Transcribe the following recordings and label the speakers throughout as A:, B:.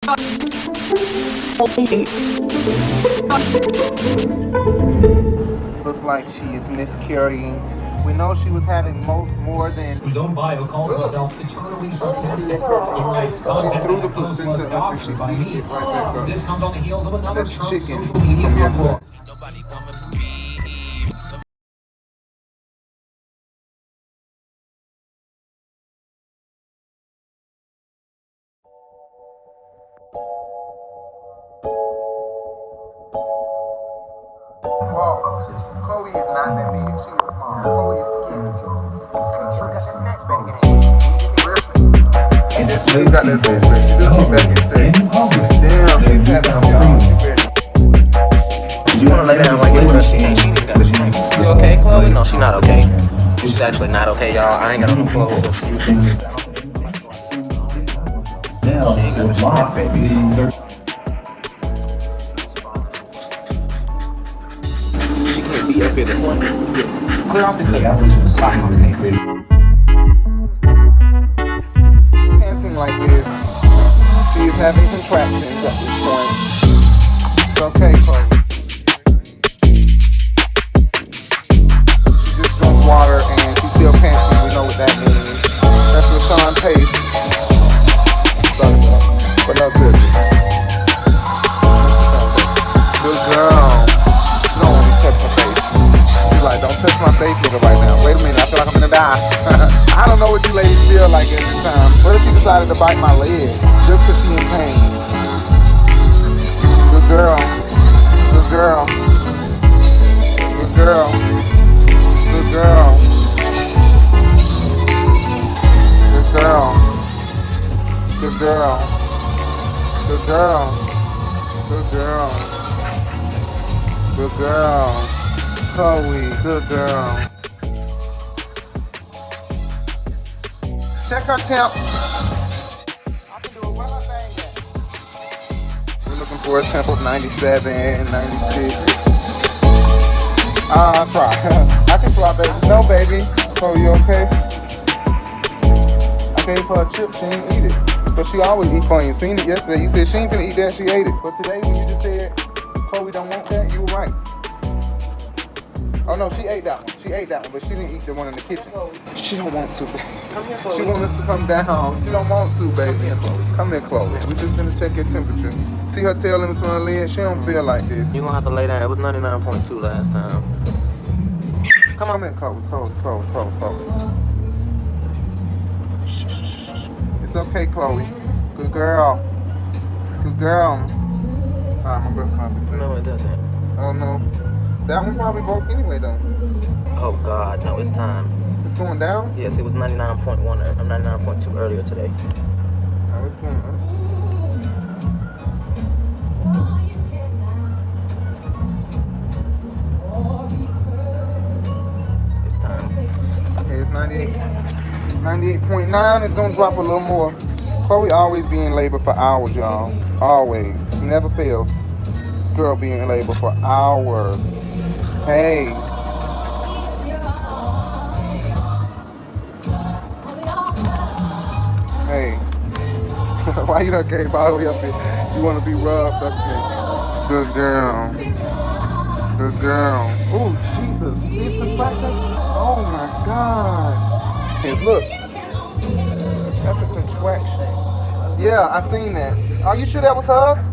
A: Look like she is miscarrying. We know she was having more than.
B: Whose own bio calls herself eternally sarcastic. Ignites
A: She
B: content
A: threw the
B: that comes from
A: placenta up and
B: adoption
A: she's
B: by
A: eating
B: me.
A: it right there.
B: This comes on the heels of another
A: That's
B: Trump
A: chicken
B: social media
A: from
B: fumble.
A: yesterday. Well, Chloe is not that big. She is small. Chloe is skinny. She's got that bitch, baby. She's back in shape. Damn, she's having y'all.
C: You wanna lay down like this? She ain't got it. She ain't. You okay, Chloe? No, she not okay. She's actually not okay, y'all. I ain't got no clothes. So she ain't got a strap, baby. She can't be up here the one. Clear off this thing. Box on the table.
A: Panting like this. She is having contractions at this point. It's okay, Chloe. She just drank water and she's still panting. We know what that means. That's Rashawn Pace. But no good. Good girl. She don't want me to touch my face. She's like, don't touch my face, nigga, right now. Wait a minute, I feel like I'm gonna die. I don't know what you ladies feel like at this time. What if she decided to bite my leg just because she in pain? Good girl. Good girl. Good girl. Good girl. Good girl. Good girl. Good girl. Good girl. Good girl. Chloe, good girl. Check her temp. I can do it. Where my thing at? We're looking for a temp of 97, 96. Try. I can fly, baby. No, baby. Chloe, you okay? I gave her a chip. She didn't eat it. But she always eat for you. Seen it yesterday. You said she ain't gonna eat that. She ate it. But today, when you just said Chloe don't want that, you were right. Oh no, she ate that one. She ate that one, but she didn't eat the one in the kitchen. She don't want to. She wants us to come down. She don't want to, baby. Come here, Chloe. We just gonna check your temperature. See her tail in between her legs? She don't feel like this.
C: You gonna have to lay down. It was 99.2 last time.
A: Come here, Chloe. It's okay, Chloe. Good girl. Good girl. Sorry, my breath probably slipped.
C: No, it doesn't.
A: Oh no. That one probably broke anyway though.
C: Oh God, no, it's time.
A: It's going down?
C: Yes, it was 99.1 or 99.2 earlier today.
A: Oh, it's going up.
C: It's time.
A: Okay, it's 98. 98.9. It's gonna drop a little more. Chloe always be in labor for hours, y'all. Always. She never fails. This girl be in labor for hours. Hey. Hey. Why you done came all the way up here? You wanna be rubbed up here. Good girl. Good girl. Oh, Jesus. These contractions. Oh my God. Hey, look. That's a contraction. Yeah, I seen that. Are you sure that was hers?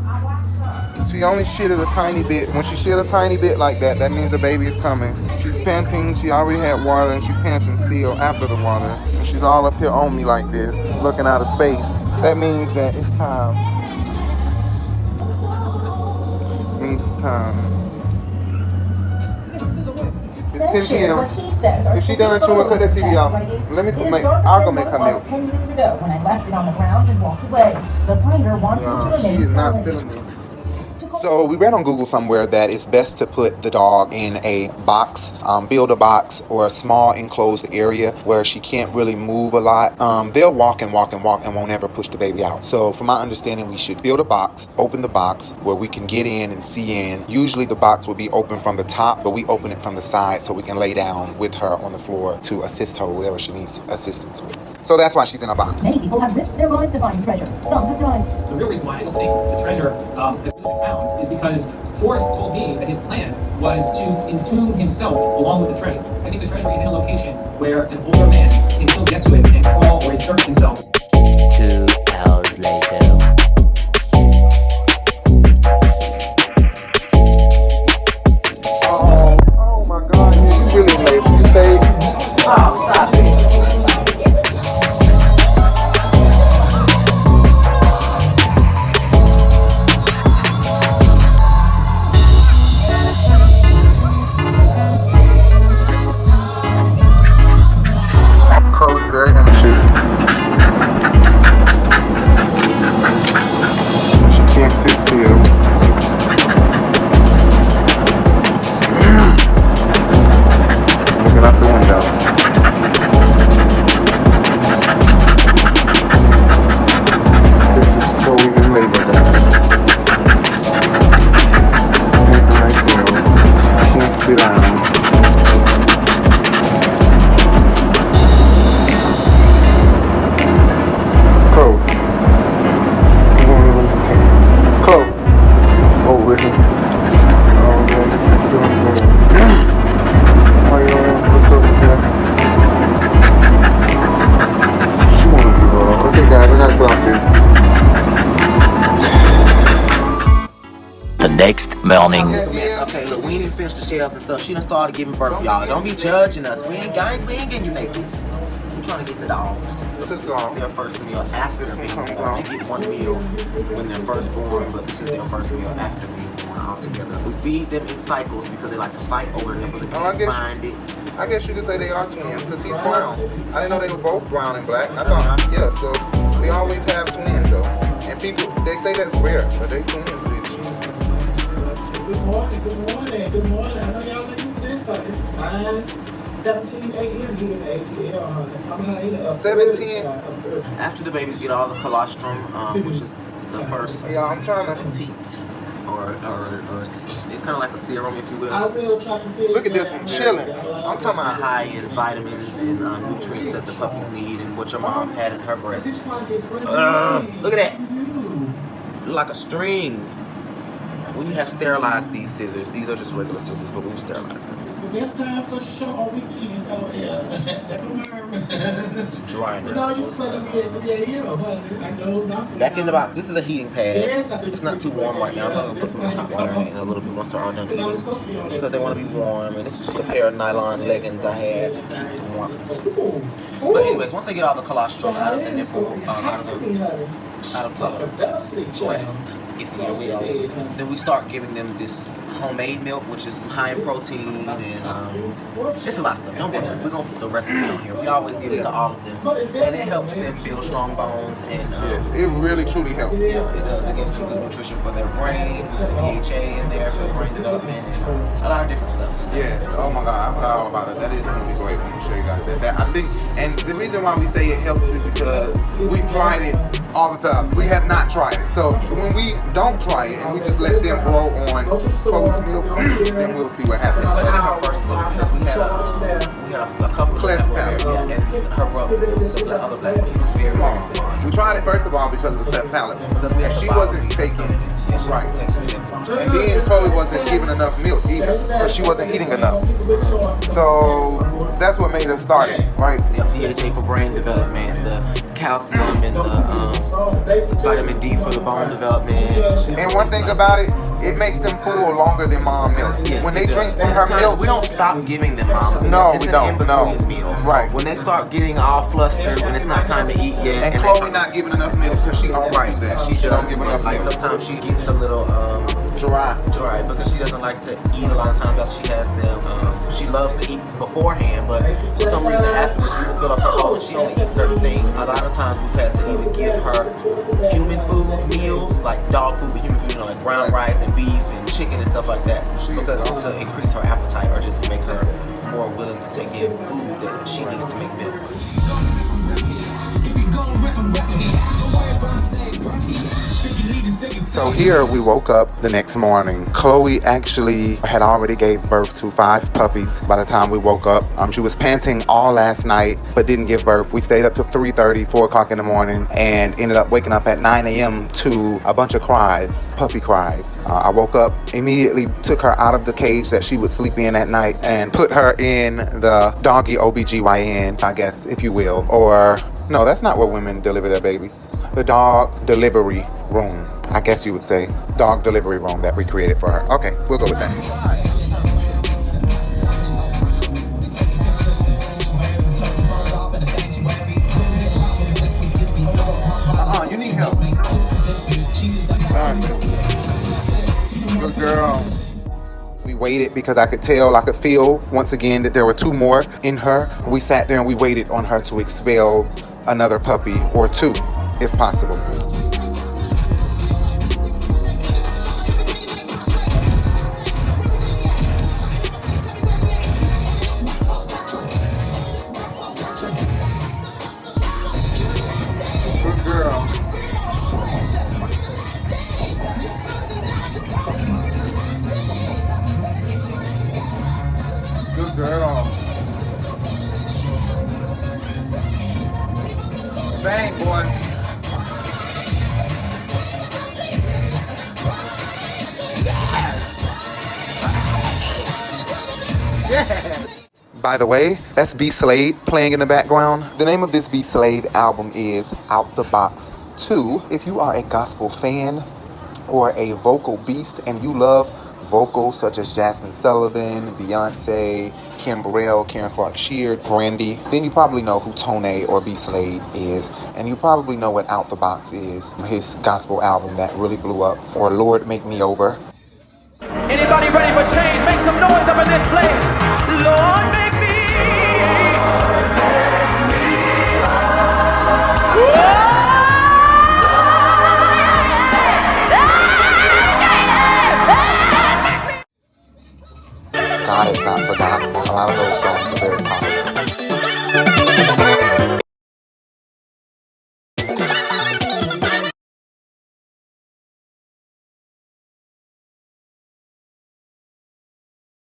A: She only shitted a tiny bit. When she shit a tiny bit like that, that means the baby is coming. She's panting. She already had water and she's panting still after the water. And she's all up here on me like this, looking out of space. That means that it's time. It means it's time. It's 10 p.m. If she done chewing, cut that TV off. Let me put I'll go make her milk.
D: 10 years ago when I left it on the ground and walked away. The finder wants me to remain
A: She is not
D: silent.
A: feeling this. So we read on Google somewhere that it's best to put the dog in a box, build a box or a small enclosed area where she can't really move a lot. They'll walk and walk and walk and won't ever push the baby out. So from my understanding, we should build a box, open the box where we can get in and see in. Usually the box will be open from the top, but we open it from the side so we can lay down with her on the floor to assist her with whatever she needs assistance with. So that's why she's in a box.
D: Many people have risked their lives to find the treasure. Some have died.
B: The real reason why I don't think the treasure has really been found is because Forrest told me that his plan was to entomb himself along with the treasure. I think the treasure is in a location where an older man can still get to it and crawl or insert himself.
E: 2 hours later.
A: Oh my God, yeah, you really lazy. You stay.
D: Oh, stop it.
A: Chloe's very anxious. She can't sit still. Looking out the window. This is Chloe in labor, guys. Midnight girl. Can't sit down. Chloe. Chloe. Oh, really? Oh, yeah. You're doing good. Oh, yeah. What's over here? She wanna be raw. Okay, guys, I gotta get off this.
E: The next morning.
C: Okay, look, we ain't even finished the shells and stuff. She done started giving birth, y'all. Don't be judging us. We ain't getting you naked. We trying to get the dogs. This is their first meal after being born. They get one meal when they're first born, but this is their first meal after being born altogether. We feed them in cycles because they like to fight over them, but they can't find it.
A: I guess you could say they are twins because he's brown. I didn't know they were both brown and black. I thought, yeah, so we always have twins though. And people, they say that's rare, but they twins, bitch.
F: Good morning, good morning, good morning. I know y'all are used to this, but it's 9:17 a.m. here in the ATL, honey. I'm hiding up.
A: 17.
C: After the babies get all the colostrum, which is the first
A: Yeah, I'm trying to.
C: petite, or it's kind of like a serum, if you will.
F: I will try to tell you.
A: Look at this one, chilling.
C: I'm talking about high-end vitamins and nutrients that the puppies need and what your mom had in her breast. Look at that. Look like a string. When you have sterilized these scissors, these are just regular scissors, but we sterilize them.
F: The best time for show on weekends, oh yeah.
C: It's dry
F: No,
C: now.
F: you play to be a hero, but I goes not.
C: Back in the box. This is a heating pad. It's not too warm right now. I'm gonna put some hot water in a little bit once they're all done eating because they want to be warm. And this is just a pair of nylon leggings I had. But anyways, once they get all the colostrum out of the nipple, out of the breast, if you will, then we start giving them this homemade milk, which is high in protein and it's a lot of stuff. Don't worry, we're gonna put the recipe on here. We always give it to all of them, and it helps them build strong bones and
A: Yes, it really truly helps.
C: yeah, it does. It gives them good nutrition for their brains, DHA in there for brain development, and a lot of different stuff.
A: Yes. Oh my God, I forgot all about it. That is gonna be great. Let me show you guys that. I think, and the reason why we say it helps is because we've tried it all the time. We have not tried it. So when we don't try it and we just let them grow on Chloe's milk, then we'll see what happens.
C: Especially her first book, because we had a couple of
A: Cleft
C: them
A: palate.
C: over here, and her brother, the other black one, he was very small.
A: We tried it first of all because of the cleft palate.
C: Because we had
A: And
C: to
A: she
C: buy
A: wasn't
C: them.
A: taking
C: Yeah, she
A: right.
C: wasn't taking it.
A: And then Chloe wasn't giving enough milk either, because she wasn't eating enough. So that's what made us start it, right?
C: Yeah, DHA for brain development, the calcium and the vitamin D for the bone development.
A: And one thing about it, it makes them full longer than mom milk.
C: Yes,
A: When they
C: it does.
A: drink from her milk,
C: we don't stop giving them mama milk.
A: No,
C: It's
A: we
C: an
A: don't, no.
C: in-between meal.
A: Right.
C: When they start getting all flustered, when it's not time to eat yet,
A: and
C: they
A: Chloe
C: start-
A: not giving enough milk because she always
C: right,
A: that.
C: she
A: She
C: does
A: don't give enough
C: like
A: milk.
C: sometimes she gets a little
A: Dry.
C: dry because she doesn't like to eat a lot of times after she has them. She loves to eat beforehand, but for some reason afterwards she will fill up her hole and she only eats certain things. A lot of times we've had to either give her human food meals, like dog food, but human food, know, like brown rice and beef and chicken and stuff like that, because to increase her appetite or just make her more willing to take in food that she needs to make milk.
A: So here we woke up the next morning. Chloe actually had already gave birth to 5 puppies by the time we woke up. She was panting all last night, but didn't give birth. We stayed up till 3:30, 4 o'clock in the morning, and ended up waking up at 9 a.m. to a bunch of cries, puppy cries. I woke up, immediately took her out of the cage that she would sleep in at night and put her in the doggy OBGYN, I guess, if you will. Or, no, that's not where women deliver their babies. The dog delivery room, I guess you would say. Dog delivery room that we created for her. Okay, we'll go with that. You need help. Good girl. We waited because I could feel once again that there were 2 more in her. We sat there and we waited on her to expel another puppy or 2, if possible. Good girl. Good girl. Bang, boy. Yeah. By the way, that's B Slade playing in the background. The name of this B Slade album is Out the Box 2. If you are a gospel fan or a vocal beast and you love vocals such as Jasmine Sullivan, Beyonce, Kim Burrell, Karen Clark Sheard, Brandy, then you probably know who Tone or B Slade is, and you probably know what Out the Box is, his gospel album that really blew up, or Lord Make Me Over.
G: Anybody ready for change? Make some noise up in this place. Lord, make me.
A: God is not forgotten. A lot of those songs are very popular.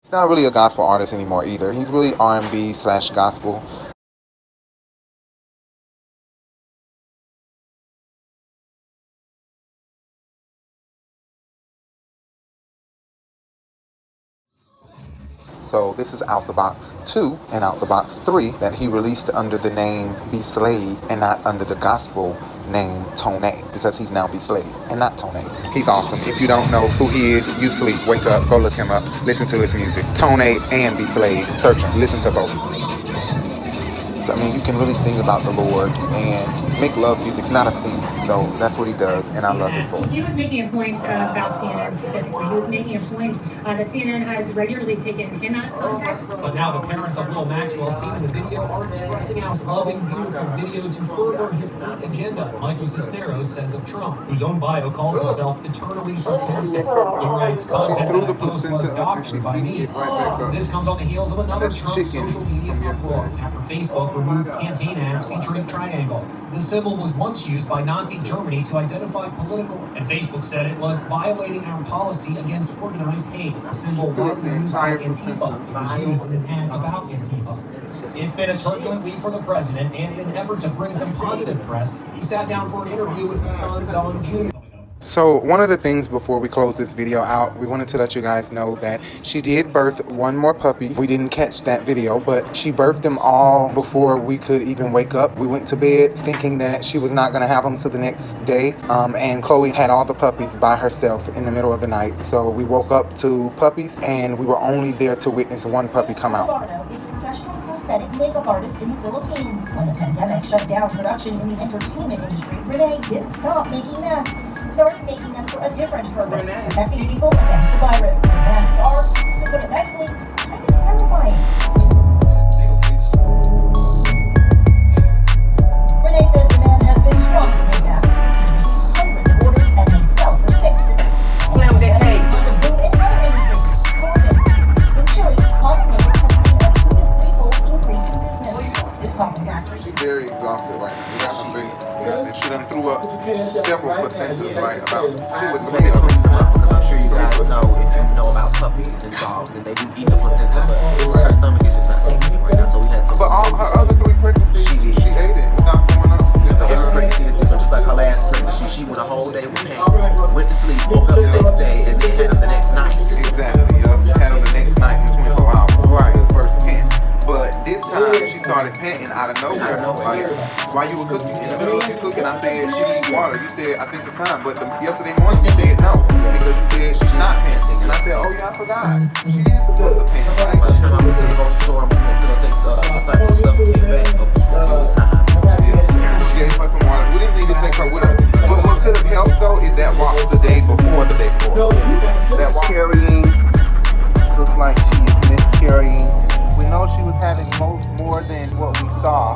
A: He's not really a gospel artist anymore either. He's really R&B/gospel. So this is Out the Box 2 and Out the Box 3 that he released under the name B Slade and not under the gospel name Tone, because he's now B Slade and not Tone. He's awesome. If you don't know who he is, you sleep. Wake up, go look him up, listen to his music. Tone and B Slade, search him, listen to both. I mean, you can really sing about the Lord and make love music. It's not a sin. So that's what he does, and I love his voice.
H: He was making a point about CNN specifically. He was making a point that CNN has regularly taken him out of context.
B: But now the parents of Lil Maxwell seen in the video are expressing how his loving, beautiful video to further his hate agenda. Michael Cisneros says of Trump, whose own bio calls himself eternally sarcastic. He writes, content
A: threw the
B: that post was
A: placenta up and
B: doctored
A: she's
B: by
A: eating
B: me.
A: it right back up.
B: This comes on the heels of another
A: That's
B: Trump
A: chicken
B: social media
A: from
B: uproar
A: yesterday.
B: after Facebook removed campaign ads featuring a triangle. The symbol was once used by Nazi Germany to identify political, and Facebook said it was violating our policy against organized hate. The symbol widely used by Antifa. It was used in an ad about Antifa. It's been a turbulent week for the president, and in an effort to bring some positive press, he sat down for an interview with his son, Don Jr.
A: So one of the things before we close this video out, we wanted to let you guys know that she did birth one more puppy. We didn't catch that video, but she birthed them all before we could even wake up. We went to bed thinking that she was not going to have them till the next day. And Chloe had all the puppies by herself in the middle of the night. So we woke up to puppies, and we were only there to witness one puppy come out.
D: Barno is a professional prosthetic makeup artist in the Philippines. When the pandemic shut down production in the entertainment industry, Renee didn't stop making masks. Started making them for a different purpose, protecting people against the virus. These masks are, to put it nicely, kind of terrifying. Renee says the man has been strong with his masks. He's received hundreds of orders and they sell for $6 to $10.
A: done threw up several placentas, like about 2 or 3
C: Because
A: of them.
C: I'm sure you guys know, if you know about puppies and dogs, and they do eat the placenta, but her stomach is just not taking it right now, so we had to.
A: But all her other 3 pregnancies, she ate it without throwing up.
C: Every pregnancy is different, just like her last pregnancy. She went a whole day with pain, went to sleep, woke up the next day, and then had them the next night.
A: Exactly, yup. Had them the next night in 24 hours. Right. The first pant. But this time she started panting out of nowhere. Like, while you were cooking, in the middle of you cooking, I said she needs water. You said, I think it's time. But yesterday morning you said no, because you said she's not panting. And I said, oh yeah, I forgot. She is supposed to pant. Right?
C: By the time I went to the grocery store and went to go take a cycle of stuff and came back, it was time.
A: She gave her some water. We didn't need to take her with us. But what could have helped though is that walk the day before. That walk. Carrying looks like she is miscarrying. We know she was having more than what we saw,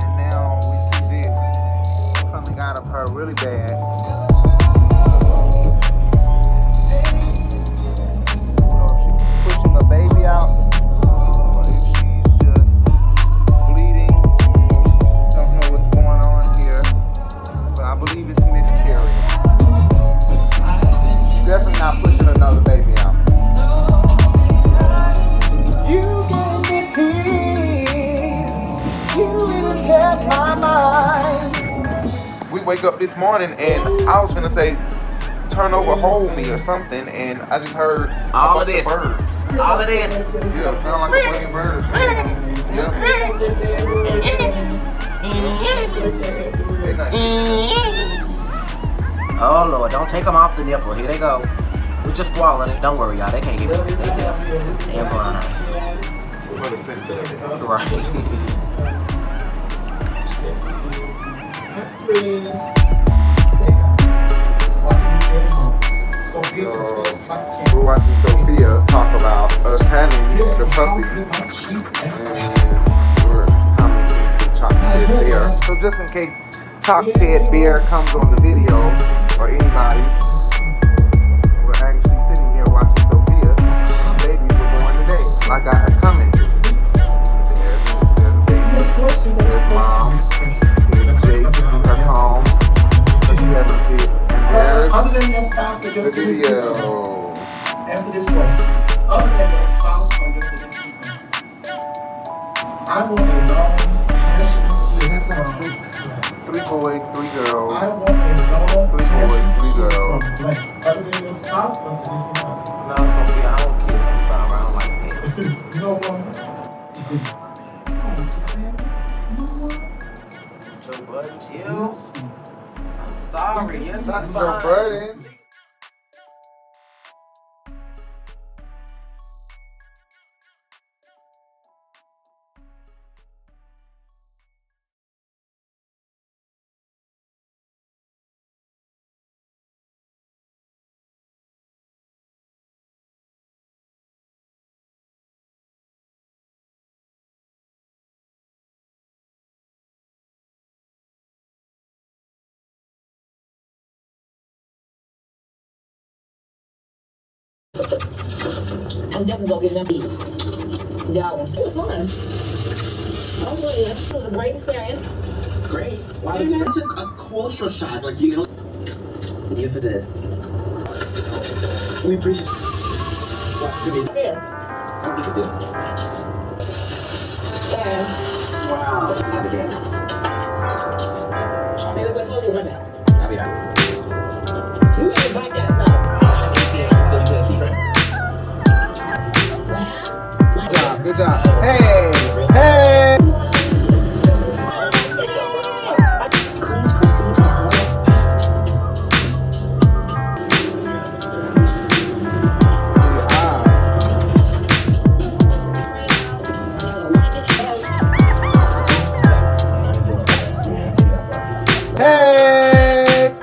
A: and now we see this coming out of her really bad. I don't know if she's pushing a baby out, or if she's just bleeding. Don't know what's going on here, but I believe it's miscarrying. Definitely not pushing another baby out. You gave me peace. You didn't have my mind. We wake up this morning and I was finna say, turn over, hold me or something, and I just heard
C: all of this.
A: Birds.
C: All of this.
A: Yeah, sound like a bunch of birds. Yeah.
C: Oh Lord, don't take them off the nipple. Here they go. We're just swallowing it. Don't worry, y'all. They can't get it. They deaf and blind. Right.
A: We're watching Sophia talk about us having the puppy, and we're commenting to Chocolate Bear. So just in case Chocolate Bear comes on the video, or anybody, we're actually sitting here watching Sophia. Babies were born today. I got her coming. There's the baby. There's mom. There's Jake. Her calm. She has a kid. And there's
F: Other than your spouse or your
A: the video.
F: answer this question. Other than your spouse or your significant other, I want a long, passionate kiss.
A: 3 boys, 3 girls.
F: I want a long,
A: 3 boys, 3 girls.
F: Other than your spouse or significant other.
C: No, Sophia, I don't kiss. I'm sorry. I don't like that.
F: You know what?
C: Joe Budden, ew. I'm sorry. Yes,
A: That's
C: that's
A: Joe
C: fine.
A: Budden.
I: I'm definitely gonna get enough eat. Y'all, it was fun. Oh yeah, it was a great experience.
J: Great. Wow, it's such a culture shock, like, you know. Yes, it did. We appreciate what's good.
I: Yeah.
J: How did you do?
I: And
J: Wow, this is not a game.
I: they were gonna do it.
J: I'll be back.
I: You gotta bite that stuff.
A: Good job. Hey! Hey! Hey!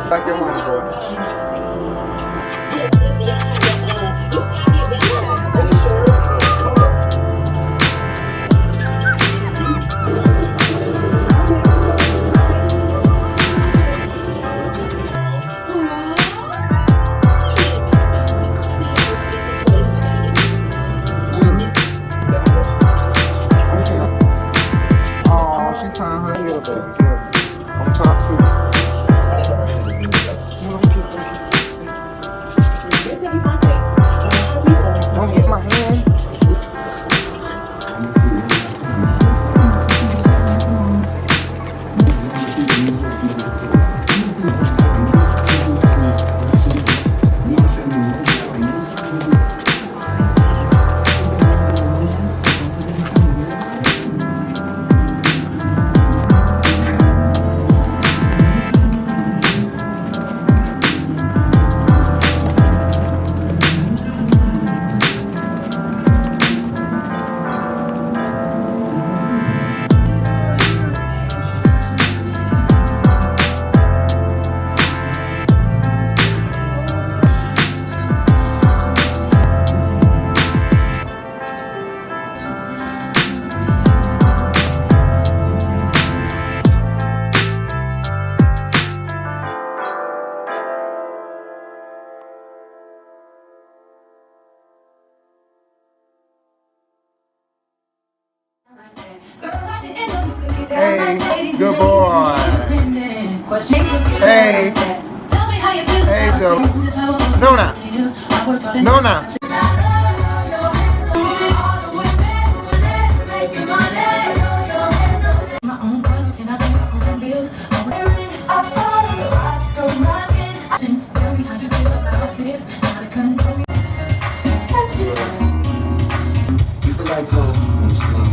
A: Back your money, boy. Good boy. Hey. Hey, Joe. Nona. Nona.
F: Keep the lights on. Slow.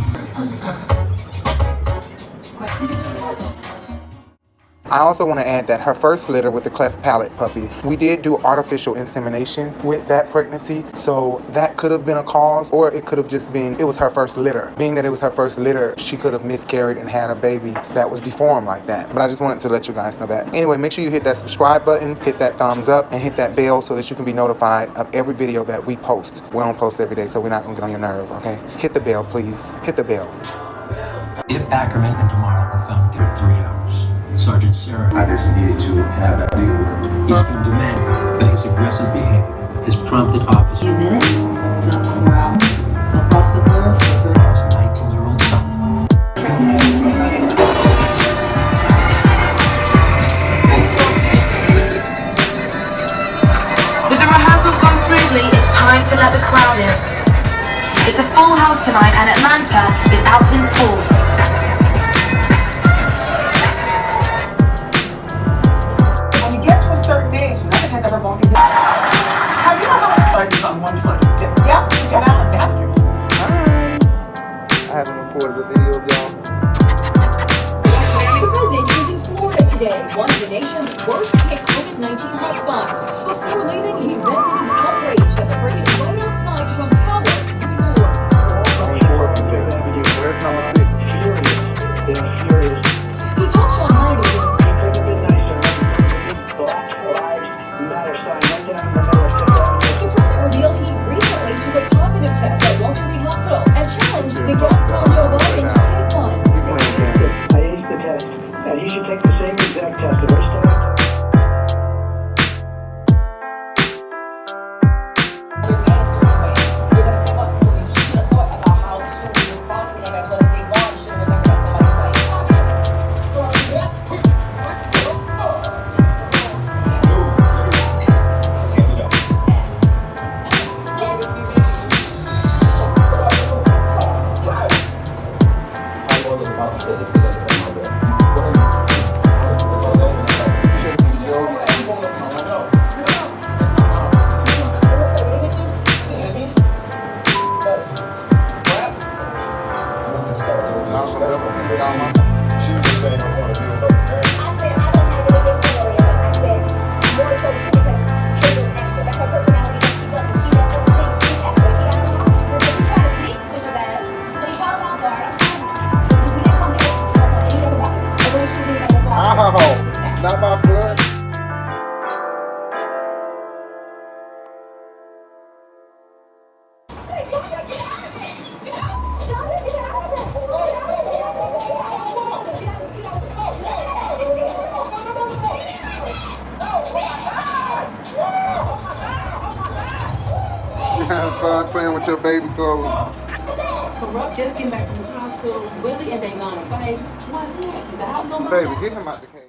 A: I also want to add that her first litter with the cleft palate puppy, we did do artificial insemination with that pregnancy, so that could have been a cause, or it could have just been, it was her first litter. Being that it was her first litter, she could have miscarried and had a baby that was deformed like that. But I just wanted to let you guys know that. Anyway, make sure you hit that subscribe button, hit that thumbs up, and hit that bell so that you can be notified of every video that we post. We don't post every day, so we're not going to get on your nerve, okay? Hit the bell, please. Hit the bell.
K: If Ackerman and Tomorrow are found guilty for 3 hours, Sergeant Sarah,
L: I just needed to have that deal with him.
K: he's been demanding, but his aggressive behavior has prompted officers.
I: Few minutes, to 4 hours, across the board for 30.
K: His 19-year-old son.
M: With the rehearsals gone smoothly, it's time to let the crowd in. It's a full house tonight and Atlanta is out in force.
N: When you get to a certain age, nothing has ever walked in. How do you know how much starts on one foot? Yeah, you can balance after.
A: I haven't recorded a video of y'all.
O: The president is in Florida today, one of the nation's worst hit COVID-19 hotspots. Before leaving, he vented his outrage that the president right outside Trump Tower, New York.
A: Where's number 6?
O: He told Sean Hannity this. The president revealed he recently took a cognitive test at Walter Reed Hospital and challenged the gap Joe Biden to take one.
P: I aced the test, and he should take the same exact test the first time.
A: Not my blood. You have fun playing with your baby clothes.
I: So Rob just came back from the hospital. Willie and they gonna fight. What's next? Is the house gonna
A: Baby, get him out the cage.